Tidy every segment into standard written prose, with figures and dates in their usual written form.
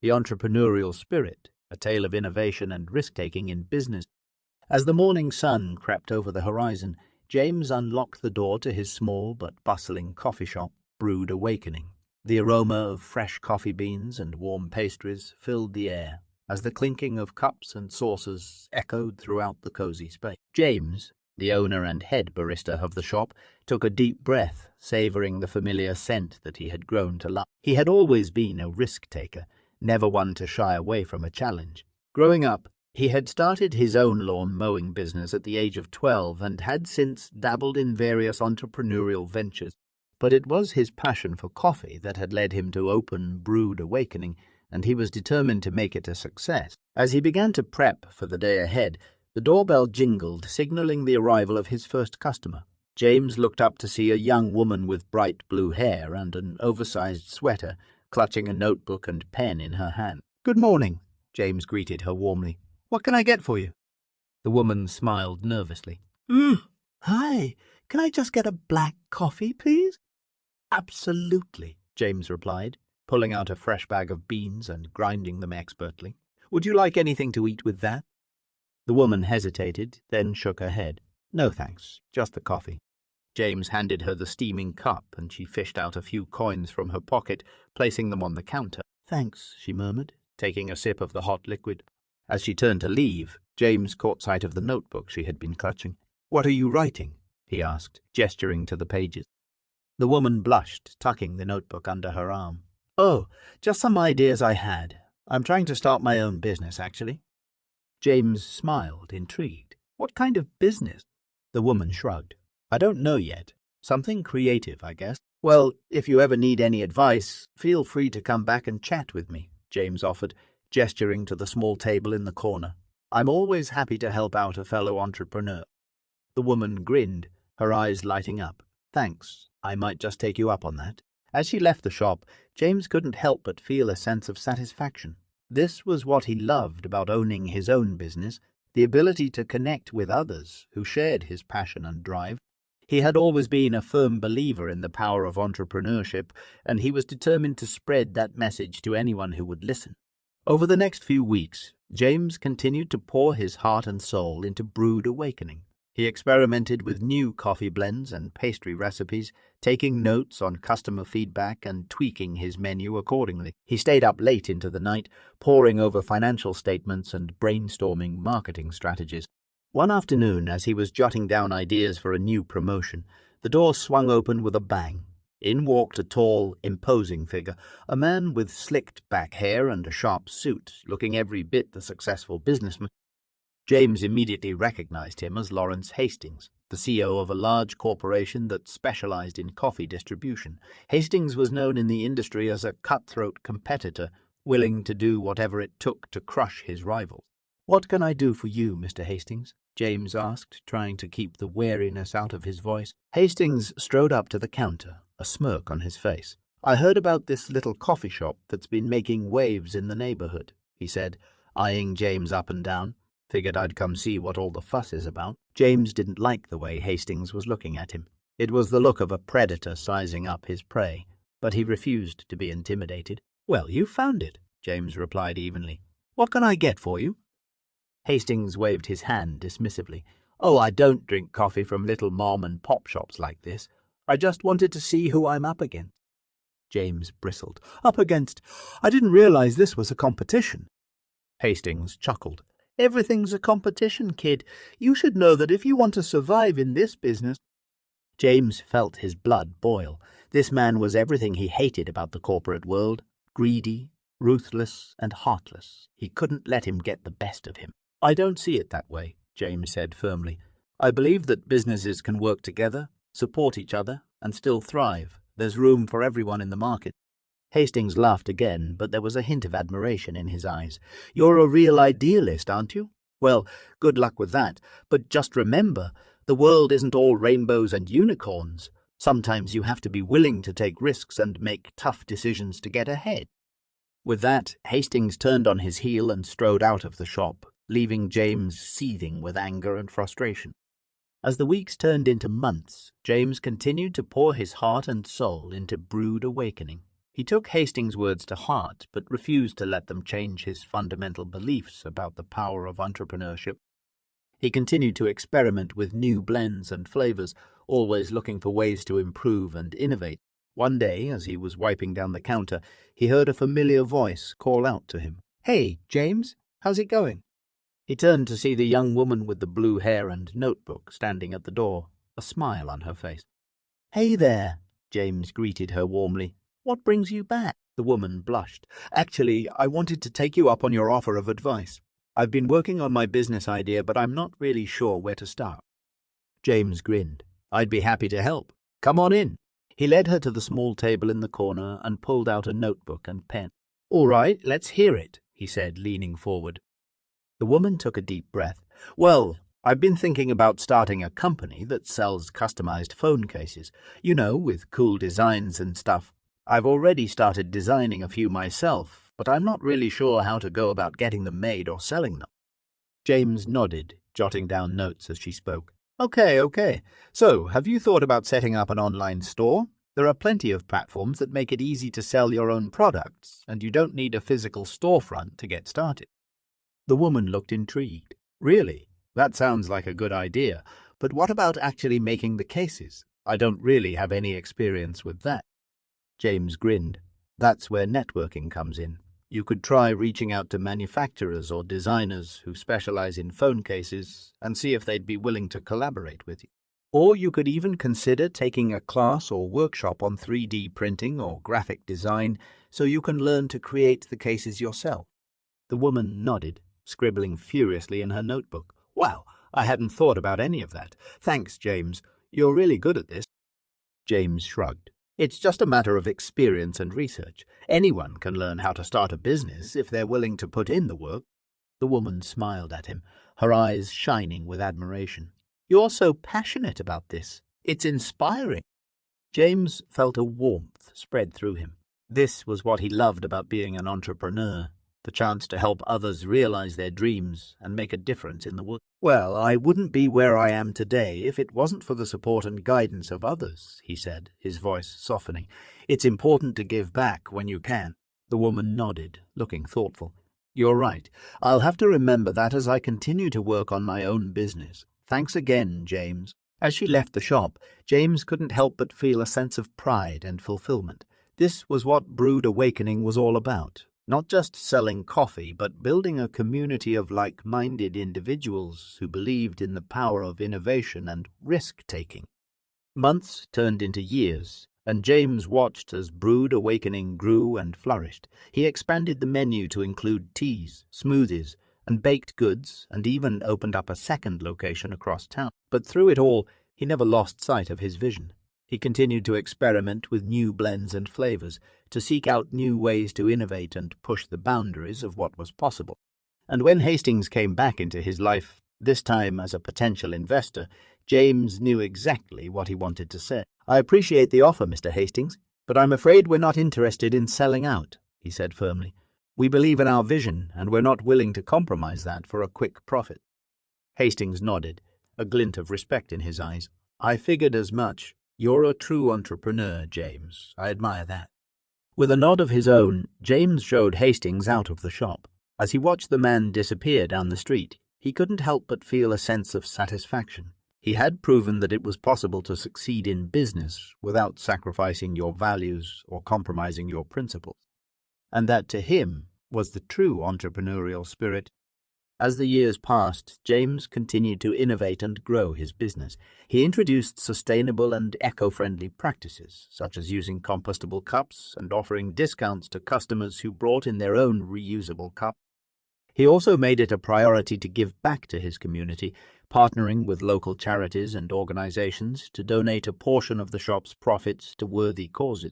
The Entrepreneurial Spirit, a tale of innovation and risk-taking in business. As the morning sun crept over the horizon, James unlocked the door to his small but bustling coffee shop, Brewed Awakening. The aroma of fresh coffee beans and warm pastries filled the air, as the clinking of cups and saucers echoed throughout the cozy space. James, the owner and head barista of the shop, took a deep breath, savoring the familiar scent that he had grown to love. He had always been a risk-taker, never one to shy away from a challenge. Growing up, he had started his own lawn mowing business at the age of 12 and had since dabbled in various entrepreneurial ventures. But it was his passion for coffee that had led him to open Brewed Awakening, and he was determined to make it a success. As he began to prep for the day ahead, the doorbell jingled, signaling the arrival of his first customer. James looked up to see a young woman with bright blue hair and an oversized sweater, clutching a notebook and pen in her hand. "Good morning," James greeted her warmly. "What can I get for you?" The woman smiled nervously. Hi, can I just get a black coffee, please?" "Absolutely," James replied, pulling out a fresh bag of beans and grinding them expertly. "Would you like anything to eat with that?" The woman hesitated, then shook her head. "No thanks, just the coffee." James handed her the steaming cup, and she fished out a few coins from her pocket, placing them on the counter. "Thanks," she murmured, taking a sip of the hot liquid. As she turned to leave, James caught sight of the notebook she had been clutching. "What are you writing?" he asked, gesturing to the pages. The woman blushed, tucking the notebook under her arm. "Oh, just some ideas I had. I'm trying to start my own business, actually." James smiled, intrigued. "What kind of business?" The woman shrugged. "I don't know yet. Something creative, I guess." "Well, if you ever need any advice, feel free to come back and chat with me," James offered, gesturing to the small table in the corner. "I'm always happy to help out a fellow entrepreneur." The woman grinned, her eyes lighting up. "Thanks. I might just take you up on that." As she left the shop, James couldn't help but feel a sense of satisfaction. This was what he loved about owning his own business, the ability to connect with others who shared his passion and drive. He had always been a firm believer in the power of entrepreneurship, and he was determined to spread that message to anyone who would listen. Over the next few weeks, James continued to pour his heart and soul into Brewed Awakening. He experimented with new coffee blends and pastry recipes, taking notes on customer feedback and tweaking his menu accordingly. He stayed up late into the night, poring over financial statements and brainstorming marketing strategies. One afternoon, as he was jotting down ideas for a new promotion, the door swung open with a bang. In walked a tall, imposing figure, a man with slicked back hair and a sharp suit, looking every bit the successful businessman. James immediately recognized him as Lawrence Hastings, the CEO of a large corporation that specialized in coffee distribution. Hastings was known in the industry as a cutthroat competitor, willing to do whatever it took to crush his rivals. "What can I do for you, Mr. Hastings?" James asked, trying to keep the wariness out of his voice. Hastings strode up to the counter, a smirk on his face. "I heard about this little coffee shop that's been making waves in the neighborhood," he said, eyeing James up and down. "Figured I'd come see what all the fuss is about." James didn't like the way Hastings was looking at him. It was the look of a predator sizing up his prey, but he refused to be intimidated. "Well, you found it," James replied evenly. "What can I get for you?" Hastings waved his hand dismissively. "Oh, I don't drink coffee from little mom and pop shops like this. I just wanted to see who I'm up against." James bristled. "Up against? I didn't realize this was a competition." Hastings chuckled. "Everything's a competition, kid. You should know that if you want to survive in this business—" James felt his blood boil. This man was everything he hated about the corporate world. Greedy, ruthless, and heartless. He couldn't let him get the best of him. "I don't see it that way," James said firmly. "I believe that businesses can work together, support each other, and still thrive. There's room for everyone in the market." Hastings laughed again, but there was a hint of admiration in his eyes. "You're a real idealist, aren't you? Well, good luck with that. But just remember, the world isn't all rainbows and unicorns. Sometimes you have to be willing to take risks and make tough decisions to get ahead." With that, Hastings turned on his heel and strode out of the shop, leaving James seething with anger and frustration. As the weeks turned into months, James continued to pour his heart and soul into Brewed Awakening. He took Hastings' words to heart, but refused to let them change his fundamental beliefs about the power of entrepreneurship. He continued to experiment with new blends and flavors, always looking for ways to improve and innovate. One day, as he was wiping down the counter, he heard a familiar voice call out to him. "Hey, James, how's it going?" He turned to see the young woman with the blue hair and notebook standing at the door, a smile on her face. "Hey there," James greeted her warmly. "What brings you back?" The woman blushed. "Actually, I wanted to take you up on your offer of advice. I've been working on my business idea, but I'm not really sure where to start." James grinned. "I'd be happy to help. Come on in." He led her to the small table in the corner and pulled out a notebook and pen. "All right, let's hear it," he said, leaning forward. The woman took a deep breath. "Well, I've been thinking about starting a company that sells customized phone cases, with cool designs and stuff. I've already started designing a few myself, but I'm not really sure how to go about getting them made or selling them." James nodded, jotting down notes as she spoke. Okay. So, have you thought about setting up an online store? There are plenty of platforms that make it easy to sell your own products, and you don't need a physical storefront to get started." The woman looked intrigued. "Really? That sounds like a good idea. But what about actually making the cases? I don't really have any experience with that." James grinned. "That's where networking comes in. You could try reaching out to manufacturers or designers who specialize in phone cases and see if they'd be willing to collaborate with you. Or you could even consider taking a class or workshop on 3D printing or graphic design so you can learn to create the cases yourself." The woman nodded, scribbling furiously in her notebook. "Wow, I hadn't thought about any of that. Thanks, James. You're really good at this." James shrugged. "It's just a matter of experience and research. Anyone can learn how to start a business if they're willing to put in the work." The woman smiled at him, her eyes shining with admiration. "You're so passionate about this. It's inspiring." James felt a warmth spread through him. This was what he loved about being an entrepreneur, the chance to help others realize their dreams and make a difference in the world. "Well, I wouldn't be where I am today if it wasn't for the support and guidance of others," he said, his voice softening. "It's important to give back when you can." The woman nodded, looking thoughtful. "You're right. I'll have to remember that as I continue to work on my own business. Thanks again, James." As she left the shop, James couldn't help but feel a sense of pride and fulfillment. This was what Brewed Awakening was all about. Not just selling coffee, but building a community of like-minded individuals who believed in the power of innovation and risk-taking. Months turned into years, and James watched as Brewed Awakening grew and flourished. He expanded the menu to include teas, smoothies, and baked goods, and even opened up a second location across town. But through it all, he never lost sight of his vision. He continued to experiment with new blends and flavors, to seek out new ways to innovate and push the boundaries of what was possible. And when Hastings came back into his life, this time as a potential investor, James knew exactly what he wanted to say. "I appreciate the offer, Mr. Hastings, but I'm afraid we're not interested in selling out," he said firmly. "We believe in our vision, and we're not willing to compromise that for a quick profit." Hastings nodded, a glint of respect in his eyes. "I figured as much. You're a true entrepreneur, James. I admire that." With a nod of his own, James showed Hastings out of the shop. As he watched the man disappear down the street, he couldn't help but feel a sense of satisfaction. He had proven that it was possible to succeed in business without sacrificing your values or compromising your principles. And that, to him, was the true entrepreneurial spirit. As the years passed, James continued to innovate and grow his business. He introduced sustainable and eco-friendly practices, such as using compostable cups and offering discounts to customers who brought in their own reusable cup. He also made it a priority to give back to his community, partnering with local charities and organizations to donate a portion of the shop's profits to worthy causes.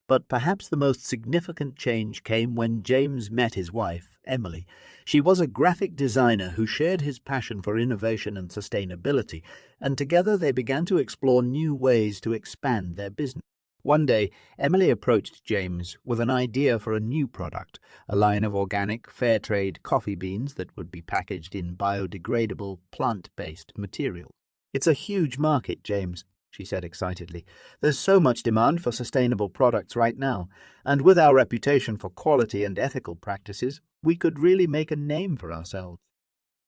But perhaps the most significant change came when James met his wife, Emily. She was a graphic designer who shared his passion for innovation and sustainability, and together they began to explore new ways to expand their business. One day, Emily approached James with an idea for a new product, a line of organic, fair-trade coffee beans that would be packaged in biodegradable, plant-based material. "It's a huge market, James. she said excitedly. "There's so much demand for sustainable products right now, and with our reputation for quality and ethical practices, we could really make a name for ourselves."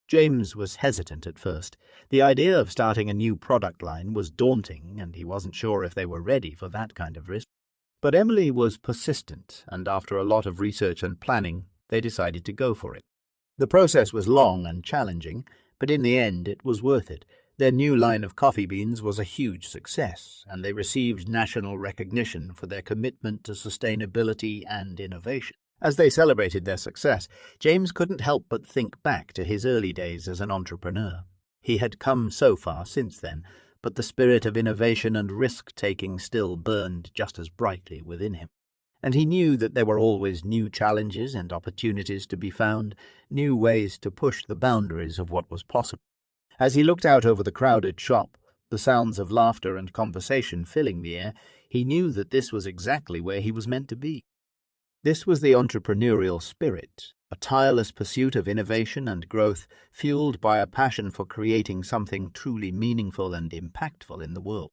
James was hesitant at first. The idea of starting a new product line was daunting, and he wasn't sure if they were ready for that kind of risk. But Emily was persistent, and after a lot of research and planning, they decided to go for it. The process was long and challenging, but in the end it was worth it. Their new line of coffee beans was a huge success, and they received national recognition for their commitment to sustainability and innovation. As they celebrated their success, James couldn't help but think back to his early days as an entrepreneur. He had come so far since then, but the spirit of innovation and risk-taking still burned just as brightly within him. And he knew that there were always new challenges and opportunities to be found, new ways to push the boundaries of what was possible. As he looked out over the crowded shop, the sounds of laughter and conversation filling the air, he knew that this was exactly where he was meant to be. This was the entrepreneurial spirit, a tireless pursuit of innovation and growth, fueled by a passion for creating something truly meaningful and impactful in the world.